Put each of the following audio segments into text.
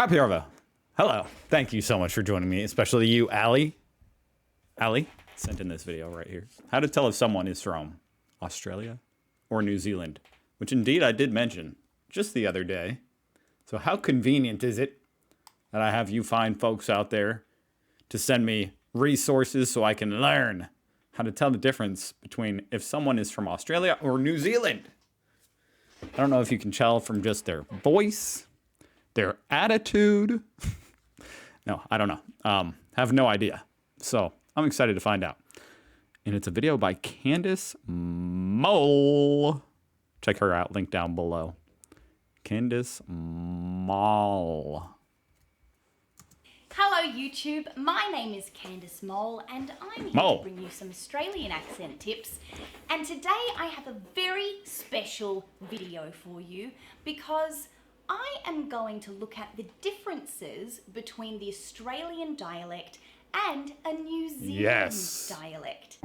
Happy Arvo. Hello. Thank you so much for joining me, especially you, Allie. Allie sent in this video right here. How to tell if someone is from Australia or New Zealand, which indeed I did mention just the other day. So how convenient is it that I have you fine folks out there to send me resources so I can learn how to tell the difference between if someone is from Australia or New Zealand. I don't know if you can tell from just their voice, their attitude. No, I don't know. Have no idea. So I'm excited to find out. And it's a video by Candace Maul. Check her out, link down below. Candace Maul. Hello YouTube, my name is Candace Maul and I'm here to bring you some Australian accent tips. And today I have a very special video for you because I am going to look at the differences between the Australian dialect and a New Zealand dialect.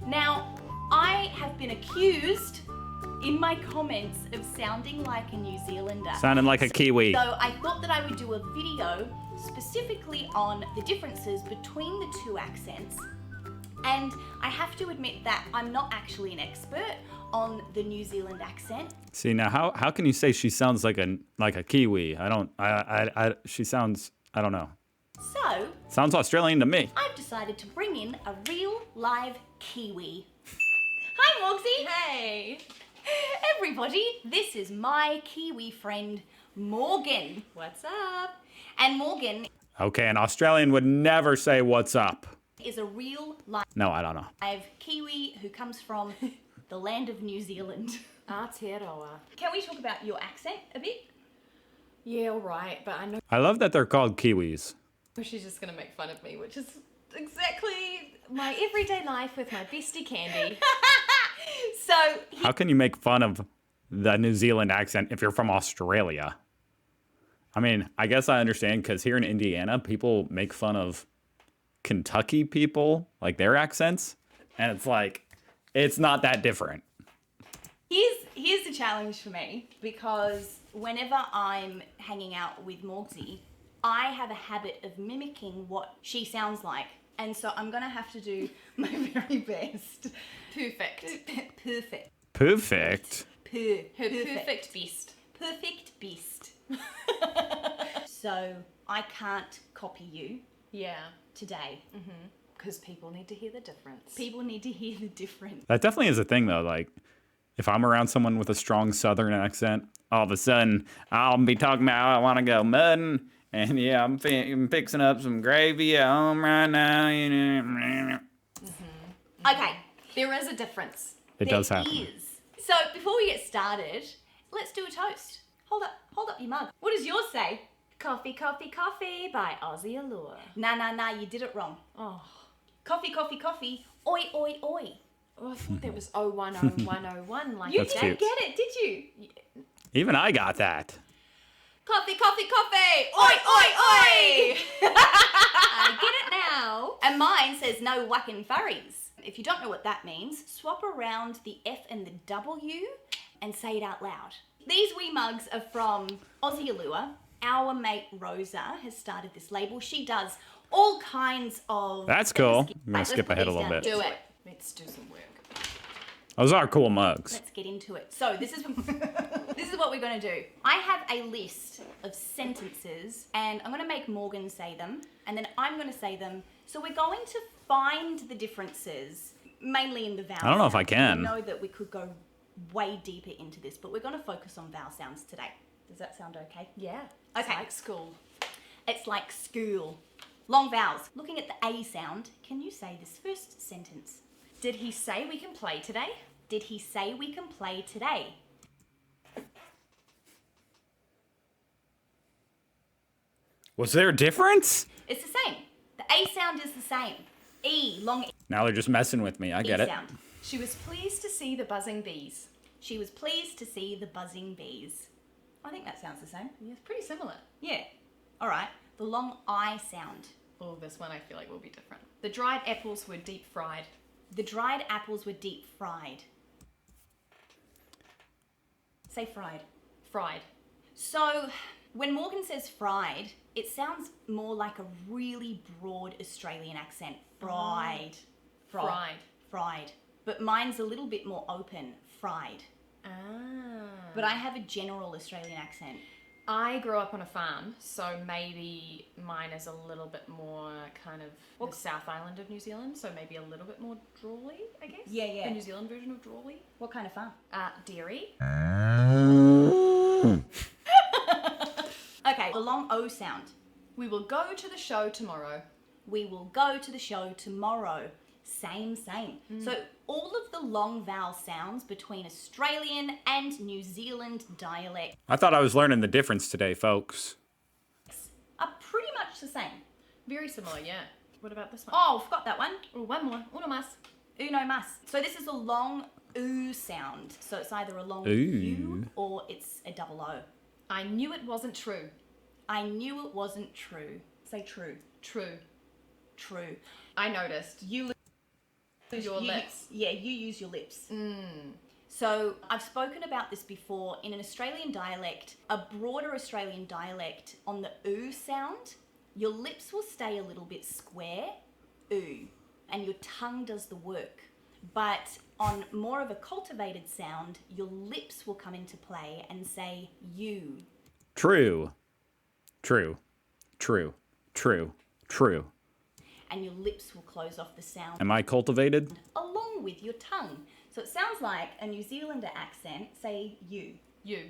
Now, I have been accused in my comments of sounding like a New Zealander. Sounding like a Kiwi. So I thought that I would do a video specifically on the differences between the two accents. And I have to admit that I'm not actually an expert on the New Zealand accent. See, now how can you say she sounds like a Kiwi? She sounds, I don't know. So Sounds Australian to me. I've decided to bring in a real live Kiwi. Hi Mogsy. Hey. Everybody, this is my Kiwi friend Morgan. What's up? And Morgan Okay, an Australian would never say what's up. is a real live No, I don't know. Kiwi who comes from the land of New Zealand. Aotearoa. Can we talk about your accent a bit? Yeah, all right, but I know I love that they're called Kiwis. she's just going to make fun of me, which is exactly my everyday life with my bestie Candy. So, How can you make fun of the New Zealand accent if you're from Australia? I mean, I guess I understand because here in Indiana, people make fun of Kentucky people, like their accents, and it's like, it's not that different. here's the challenge for me, because whenever I'm hanging out with Morgsy, I have a habit of mimicking what she sounds like. And so I'm going to have to do my very best. Perfect. Perfect. Perfect. Her perfect beast. Perfect beast. So I can't copy you Yeah, today. because people need to hear the difference. People need to hear the difference. That definitely is a thing, though. Like, if I'm around someone with a strong Southern accent, all of a sudden, I'll be talking about, I want to go mudding, and yeah, I'm fixing up some gravy at home right now. You know. Okay. There is a difference. It does There happen. is. So before we get started, let's do a toast. Hold up your mug. What does yours say? Coffee, coffee, coffee by Aussie Allure. Nah, you did it wrong. Oh, Coffee, coffee, coffee. Oi, oi, oi. I thought that was 010101 like You That's didn't cute. get it, did you? Even I got that. Coffee, coffee, coffee. Oi, oi, oi. I get it now. And mine says no whacking furries. If you don't know what that means, swap around the F and the W and say it out loud. These wee mugs are from Aussie Allure. Our mate Rosa has started this label. She does all kinds of... That's cool. things. I'm gonna Let's skip put ahead a these little down. bit. Do it. Let's do some work. Those are cool mugs. Let's get into it. So this is this is what we're going to do. I have a list of sentences and I'm going to make Morgan say them and then I'm going to say them. So we're going to find the differences mainly in the vowel I don't know if I sounds. can. We know that we could go way deeper into this, but we're going to focus on vowel sounds today. Does that sound okay? Yeah. Okay. It's like school. It's like school. Long vowels. Looking at the A sound, can you say this first sentence? Did he say we can play today? Did he say we can play today? Was there a difference? It's the same. The A sound is the same. E, long E Now they're just messing with me. I get it. sound. She was pleased to see the buzzing bees. She was pleased to see the buzzing bees. I think that sounds the same. Yeah, it's pretty similar. Yeah. All right. The long I sound. Oh, this one I feel like will be different. The dried apples were deep fried. The dried apples were deep fried. Say fried. Fried. So when Morgan says fried, it sounds more like a really broad Australian accent. Fried. Fried. Fried. But mine's a little bit more open. Fried. Ah. But I have a general Australian accent. I grew up on a farm, so maybe mine is a little bit more kind of the South Island of New Zealand, so maybe a little bit more drawly, I guess. Yeah. The New Zealand version of drawly. What kind of farm? Dairy. Okay, the long O sound. We will go to the show tomorrow. We will go to the show tomorrow. Same. So all of the long vowel sounds between Australian and New Zealand dialect I thought I was learning the difference today, folks. are pretty much the same. Very similar, yeah. What about this one? Oh, forgot that one. Oh, one more. Uno más. Uno mas. So this is a long oo sound. So it's either a long Ooh. U or it's a double O. I knew it wasn't true. I knew it wasn't true. Say true. True. True. I noticed. You lose Your lips. Yeah, you use your lips. So I've spoken about this before. In an Australian dialect, a broader Australian dialect, on the oo sound, your lips will stay a little bit square, oo, and your tongue does the work. But on more of a cultivated sound, your lips will come into play and say you. True. True. True. True. True. And your lips will close off the sound Am I cultivated? along with your tongue. So it sounds like a New Zealander accent, say you. You.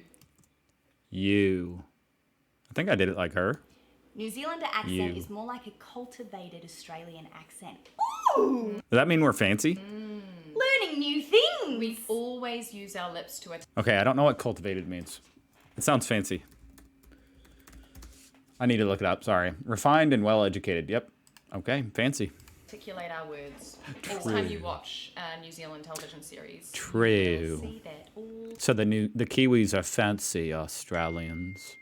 You. I think I did it like her. New Zealander accent You. is more like a cultivated Australian accent. Ooh! Does that mean we're fancy? Learning new things! We always use our lips to Okay, I don't know what cultivated means. It sounds fancy. I need to look it up, sorry. Refined and well educated. Yep. Okay, fancy. articulate our words. Every time you watch a New Zealand television series. True. See that all So the Kiwis are fancy Australians.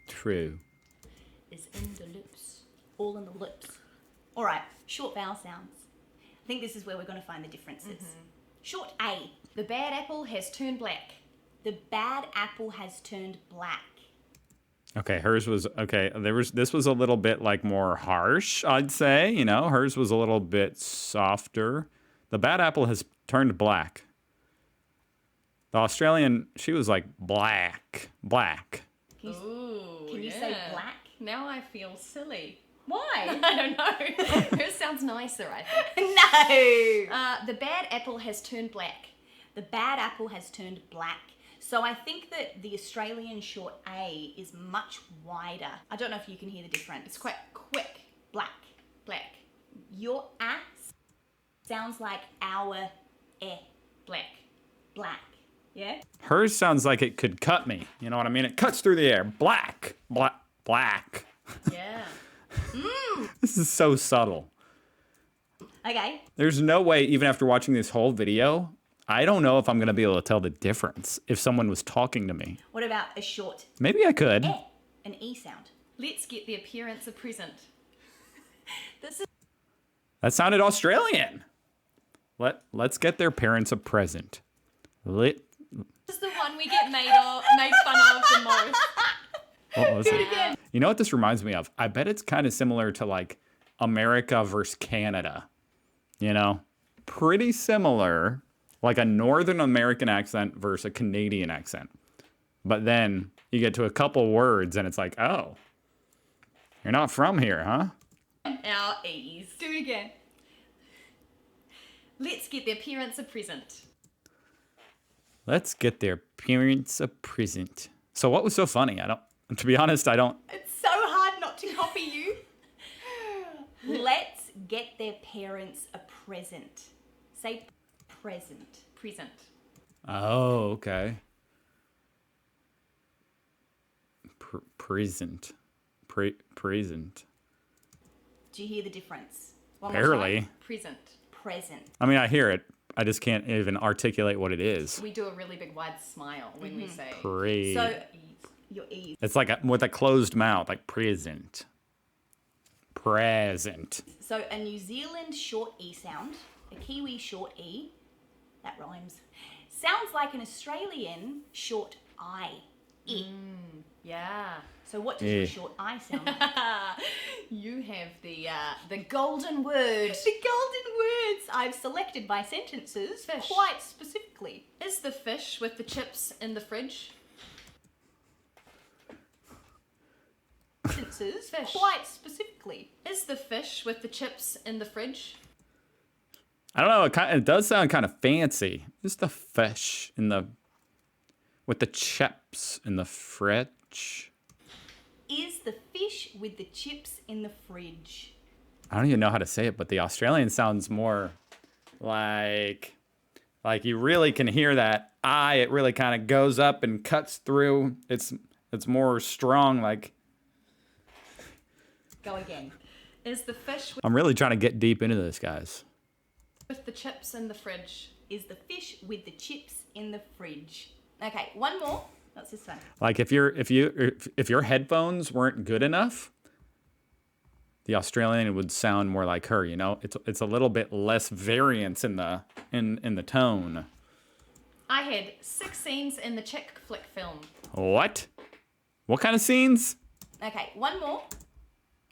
True. is in the lips. All in the lips. All right, short vowel sounds. I think this is where we're going to find the differences. Short A. The bad apple has turned black. The bad apple has turned black. Okay, hers was okay. This was a little bit like more harsh, I'd say. You know, hers was a little bit softer. The bad apple has turned black. The Australian, she was like black. Can you, Ooh, can you say black? Now I feel silly. Why? I don't know. Hers sounds nicer, I think. No! The bad apple has turned black. The bad apple has turned black. So I think that the Australian short A is much wider. I don't know if you can hear the difference. It's quite quick. Black. Black. Your ass sounds like our Black. black. Yeah? Hers sounds like it could cut me. You know what I mean? It cuts through the air. Black. Yeah. This is so subtle. Okay. There's no way, even after watching this whole video, I don't know if I'm going to be able to tell the difference if someone was talking to me. What about a short Maybe I could. an E sound? Let's get the appearance of present. This is That sounded Australian. Let's get their parents a present. This is the one we get made fun of the most. What was it? You know what this reminds me of? I bet it's kind of similar to like America versus Canada. You know? Pretty similar. Like a Northern American accent versus a Canadian accent. But then you get to a couple words and it's like, oh, you're not from here, huh? Our E's. do it again. Let's get the appearance of present. Let's get their parents a present. So what was so funny? To be honest, I don't. It's so hard not to copy you. Let's get their parents a present. Say present. Present. Oh, okay. Present. Present. Do you hear the difference? One more Barely. time. Present. Present. I mean, I hear it. I just can't even articulate what it is. We do a really big wide smile when we say So your E's. It's like with a closed mouth, like present. Present. So a New Zealand short E sound, a Kiwi short E, that rhymes, sounds like an Australian short I. I. Yeah. So what does your short I sound like? You have the golden word. The golden words I've selected my sentences Fish. quite specifically. Is the fish with the chips in the fridge? Sentences Fish. quite specifically. Is the fish with the chips in the fridge? I don't know. It does sound kind of fancy. Just the fish in the with the chips in the fridge. Is the fish with the chips in the fridge? I don't even know how to say it, but the Australian sounds more like you really can hear that I. It really kind of goes up and cuts through. It's more strong. Like Go again. Is the fish I'm really trying to get deep into this, guys. with the chips in the fridge? Is the fish with the chips in the fridge? Okay, one more. What's this one? Like if your headphones weren't good enough, the Australian would sound more like her. You know, it's a little bit less variance in the tone. I had 6 scenes in the chick flick film. What? What kind of scenes? Okay, one more.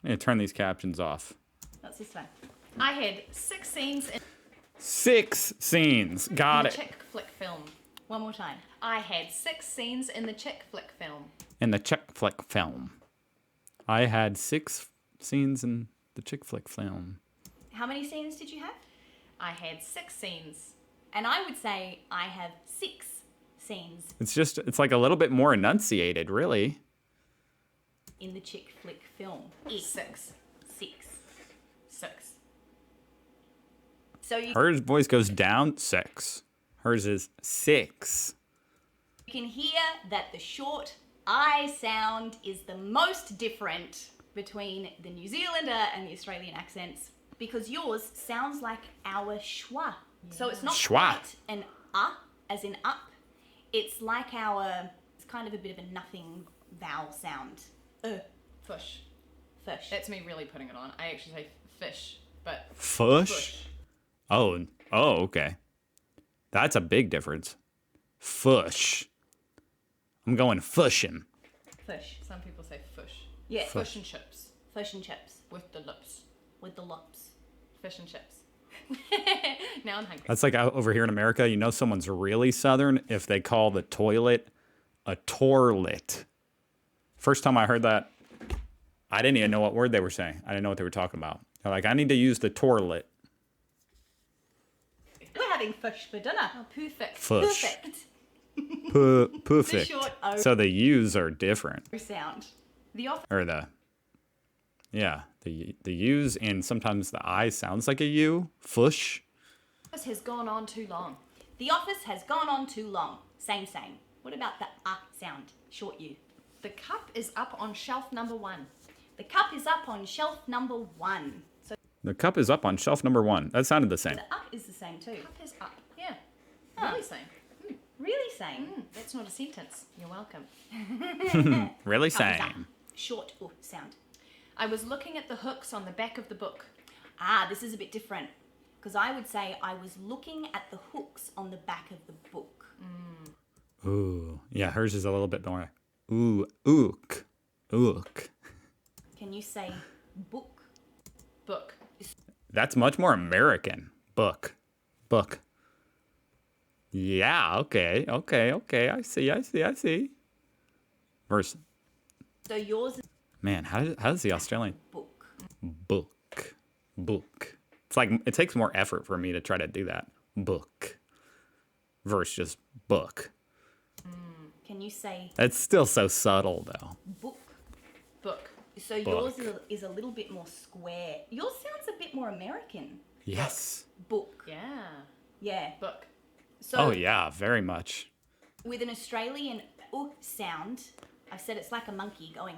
I'm gonna turn these captions off. What's this one? I had 6 scenes in 6 scenes. Got the it. chick flick film. One more time. I had 6 scenes in the chick flick film. In the chick flick film. I had 6 scenes in the chick flick film. How many scenes did you have? I had 6 scenes. And I would say I have 6 scenes It's like a little bit more enunciated, really. in the chick flick film. 6. 6. 6. So you Hers voice goes down 6. Hers is 6. can hear that the short I sound is the most different between the New Zealander and the Australian accents because yours sounds like our schwa. So it's not Schwa. quite an as in up. It's like it's kind of a bit of a nothing vowel sound. Fish. Fish. That's me really putting it on. I actually say fish, but Fush? fish. Oh, okay. That's a big difference. Fush. I'm going fushing. Fish. Some people say fish. Yeah. Fish and chips Fish and chips with the lips. with the lops. Fish and chips. Now I'm hungry. That's like out over here in America. You know someone's really Southern if they call the toilet a torlet. First time I heard that, I didn't even know what word they were saying. I didn't know what they were talking about. They're like, I need to use the torlet. We're having fish for dinner. Oh, perfect. Fush. Perfect. Perfect. short O. So the U's are different. Sound. The office Or the U's and sometimes the I sounds like a U. Fush. has gone on too long. The office has gone on too long. Same. What about the sound? Short U. The cup is up on shelf number 1. The cup is up on shelf number 1. So The cup is up on shelf number 1. That sounded the same. the up is the same too. Cup is up. Yeah. Huh. Really same. Really same. That's not a sentence. You're welcome. Really Cup is up. same. Short U sound. I was looking at the hooks on the back of the book. This is a bit different. Because I would say I was looking at the hooks on the back of the book. Ooh. Yeah, hers is a little bit more. Ooh. Ook. Ook. Can you say book? Book. That's much more American. Book. Yeah, okay. I see. Verse. So yours is Man, how does the Australian book. book? It's like it takes more effort for me to try to do that. Book. Verse just book. Can you say That's still so subtle though. book? Book. So yours is a little bit more square. Yours sounds a bit more American. Yes. Book. Yeah. Yeah. Book. So Oh yeah, very much. with an Australian sound, I said it's like a monkey going.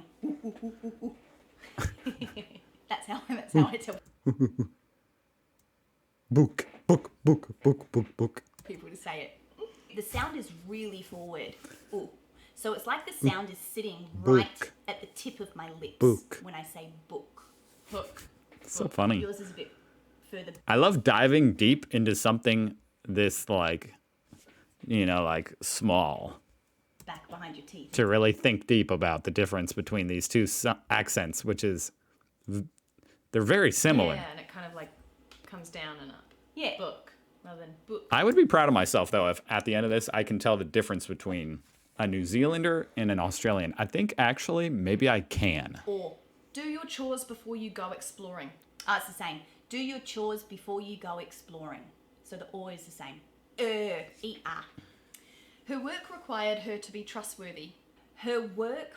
That's how I tell Book. people to say it. The sound is really forward. Ooh. So it's like the sound is sitting right Book. at the tip of my lips Book. when I say book. Hook. So funny. Yours is a bit further. I love diving deep into something this like small. back behind your teeth. To really think deep about the difference between these two accents, which is, they're very similar. Yeah, and it kind of like comes down in a Yeah. book rather than book. I would be proud of myself, though, if at the end of this, I can tell the difference between a New Zealander and an Australian. I think, actually, maybe I can. Or do your chores before you go exploring. It's the same. Do your chores before you go exploring. So the or is the same. E-R. Her work required her to be trustworthy. Her work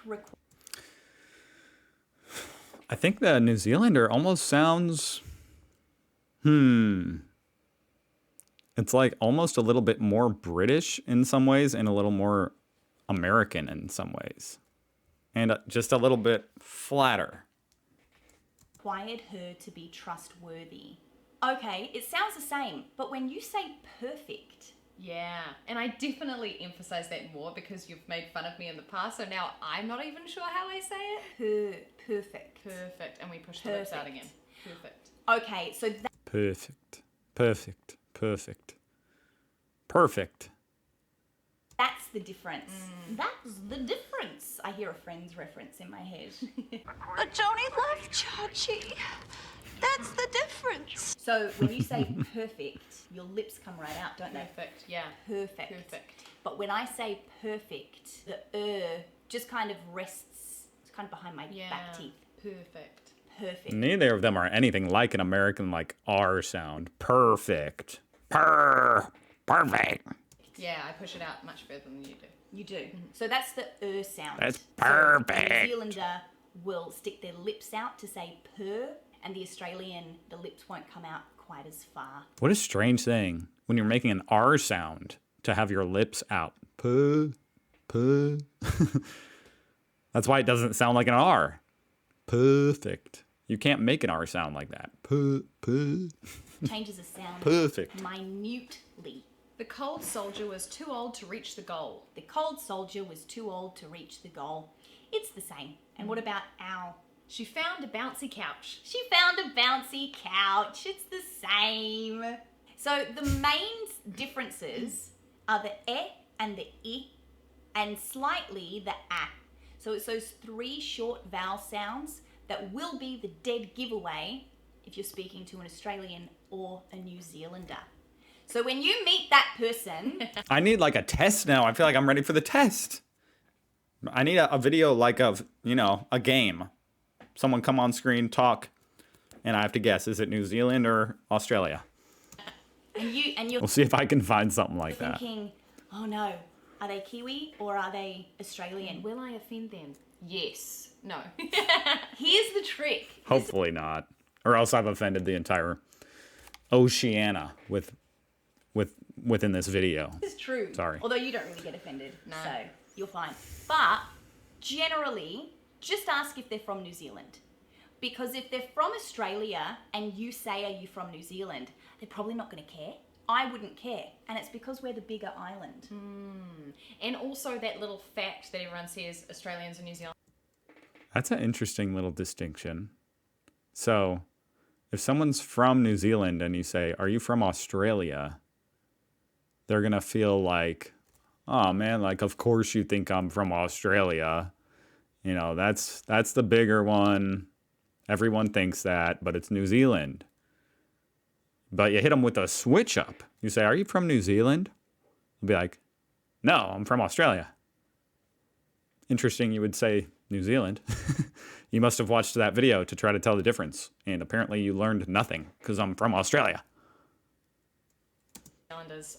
I think the New Zealander almost sounds... It's like almost a little bit more British in some ways and a little more American in some ways. And just a little bit flatter. required her to be trustworthy. Okay, it sounds the same, but when you say perfect... Yeah, and I definitely emphasize that more because you've made fun of me in the past, so now I'm not even sure how I say it. Perfect. Perfect, and we push the lips out again. Perfect. Okay, so Perfect. Perfect. Perfect. Perfect. that's the difference. That's the difference. I hear a Friends reference in my head. But Johnny loved Chachi. That's the difference. So when you say perfect, your lips come right out, don't they? Perfect, yeah. Perfect. Perfect. But when I say perfect, the just kind of rests, it's kind of behind my back teeth. Perfect. Perfect. Neither of them are anything like an American like R sound. Perfect. Perfect. Yeah, I push it out much further than you do. You do. So that's the sound. That's So the perfect. New Zealander will stick their lips out to say purr, and the Australian, the lips won't come out quite as far. What a strange thing when you're making an R sound to have your lips out. Puh. That's why it doesn't sound like an R. Perfect. You can't make an R sound like that. Puh. Changes the sound Perfect. minutely. The cold soldier was too old to reach the goal. The cold soldier was too old to reach the goal. It's the same. And what about owl? She found a bouncy couch. She found a bouncy couch. It's the same. So the main differences are the and the I and slightly the a. So it's those three short vowel sounds that will be the dead giveaway if you're speaking to an Australian or a New Zealander. So when you meet that person... I need like a test now. I feel like I'm ready for the test. I need a video like of, a game. Someone come on screen, talk, and I have to guess, is it New Zealand or Australia? and you're We'll see if I can find something like that. thinking, oh no, are they Kiwi or are they Australian? Will I offend them? Yes. No. Here's the trick. Hopefully not. Or else I've offended the entire Oceania within this video. This is true. Sorry. Although you don't really get offended, No. so you're fine. But generally, just ask if they're from New Zealand. Because if they're from Australia and you say, are you from New Zealand, they're probably not going to care. I wouldn't care. And it's because we're the bigger island. And also that little fact that everyone says Australians and New Zealanders. That's an interesting little distinction. So, if someone's from New Zealand and you say, are you from Australia? They're going to feel like, oh man, like, of course you think I'm from Australia. That's the bigger one. Everyone thinks that, but it's New Zealand. But you hit them with a switch up. You say, are you from New Zealand? They'll be like, no, I'm from Australia. Interesting you would say New Zealand. You must have watched that video to try to tell the difference. And apparently you learned nothing because I'm from Australia.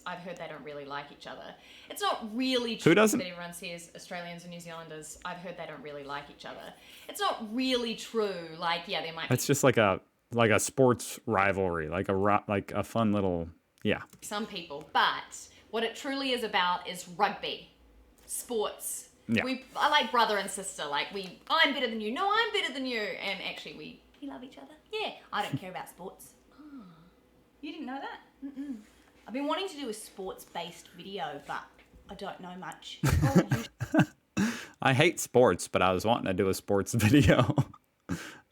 I've heard they don't really like each other. It's not really true Who doesn't? that everyone says Australians and New Zealanders. I've heard they don't really like each other. It's not really true. Like, yeah, there might That's just like a sports rivalry, like a fun little, yeah. be some people. But what it truly is about is rugby, sports. Yeah. I like brother and sister. Like I'm better than you. No, I'm better than you. And actually We love each other. Yeah, I don't care about sports. You didn't know that? Mm-mm. I've been wanting to do a sports-based video, but I don't know much. I hate sports, but I was wanting to do a sports video.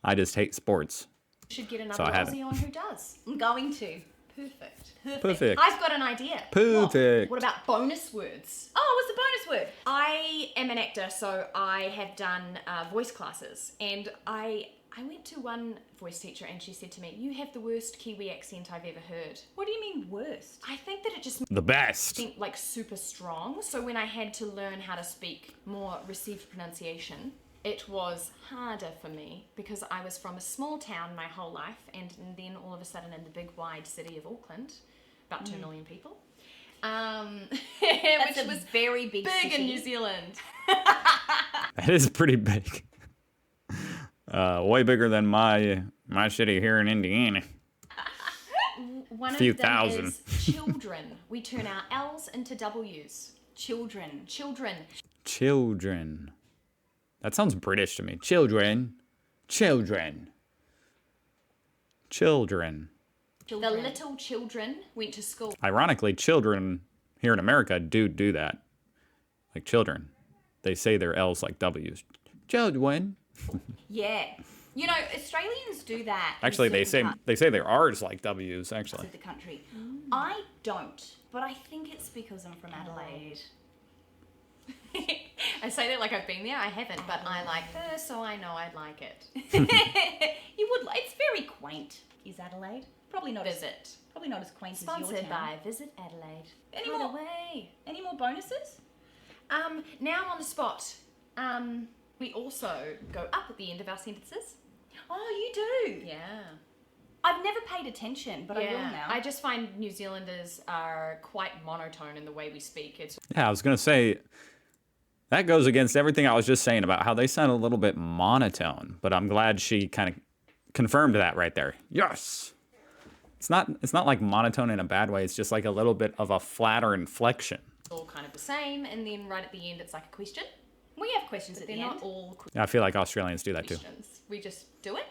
I just hate sports. should get another So I haven't. Aussie on who does. I'm going to. Perfect. Perfect. I've got an idea. Perfect. What about bonus words? Oh, what's the bonus word. I am an actor, so I have done voice classes, and I went to one voice teacher and she said to me, "You have the worst Kiwi accent I've ever heard." What do you mean worst? I think that it just The best. seemed like super strong. So when I had to learn how to speak more received pronunciation, it was harder for me because I was from a small town my whole life, and then all of a sudden in the big wide city of Auckland, about 2 million people, That's which a was very big big city. in New Zealand. That is pretty big. Way bigger than my city here in Indiana. One Few of them thousand. is children. We turn our L's into W's. Children. Children. Children. That sounds British to me. Children. Children. Children. The little children went to school. Ironically, children here in America do that. Like children. They say their L's like W's. Children. Yeah. You know, Australians do that. in Actually, certain parts they say their R's like W's, actually. of the country. I don't, but I think it's because I'm from Adelaide. I say that like I've been there. I haven't, but I like her, so I know I'd like it. You would like. It's very quaint. Is Adelaide? Probably not Visit. Probably not as quaint as your Sponsored town. by Visit Adelaide. Any By the more? way. Any more bonuses? Now on the spot. We also go up at the end of our sentences. Oh, you do. Yeah. I've never paid attention, but I will now. I just find New Zealanders are quite monotone in the way we speak. It's Yeah, I was going to say, that goes against everything I was just saying about how they sound a little bit monotone, but I'm glad she kind of confirmed that right there. Yes. It's not like monotone in a bad way. It's just like a little bit of a flatter inflection. all kind of the same, and then right at the end it's like a question. We have questions at They're the not end. all I feel like Australians do that too. questions. We just do it.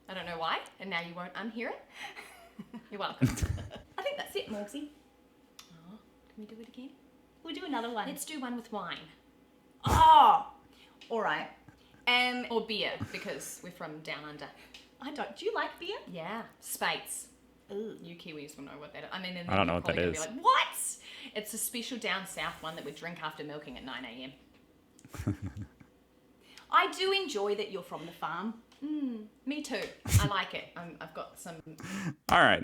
I don't know why, and now you won't unhear it. You're welcome. I think that's it, Morgsy. Oh, can we do it again? We'll do another one. Let's do one with wine. Oh, all right. Or beer, because we're from down under. I don't. Do you like beer? Yeah. Spates. Ooh. You Kiwis will know what that is. I mean, and I don't know you're what that probably is. gonna be like, what? It's a special down south one that we drink after milking at 9 a.m. I do enjoy that you're from the farm. Me too. I like it. I've got some. All right.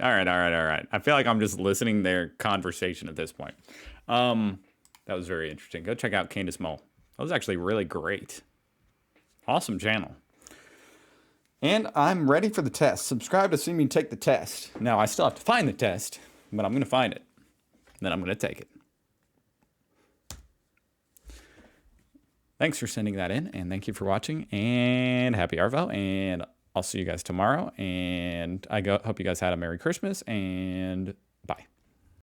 I feel like I'm just listening to their conversation at this point. That was very interesting. Go check out Candace Maul. That was actually really great. Awesome channel. And I'm ready for the test. Subscribe to see me take the test. Now, I still have to find the test, but I'm going to find it. Then I'm going to take it. Thanks for sending that in, and thank you for watching, and happy Arvo, and I'll see you guys tomorrow, and hope you guys had a Merry Christmas, and bye.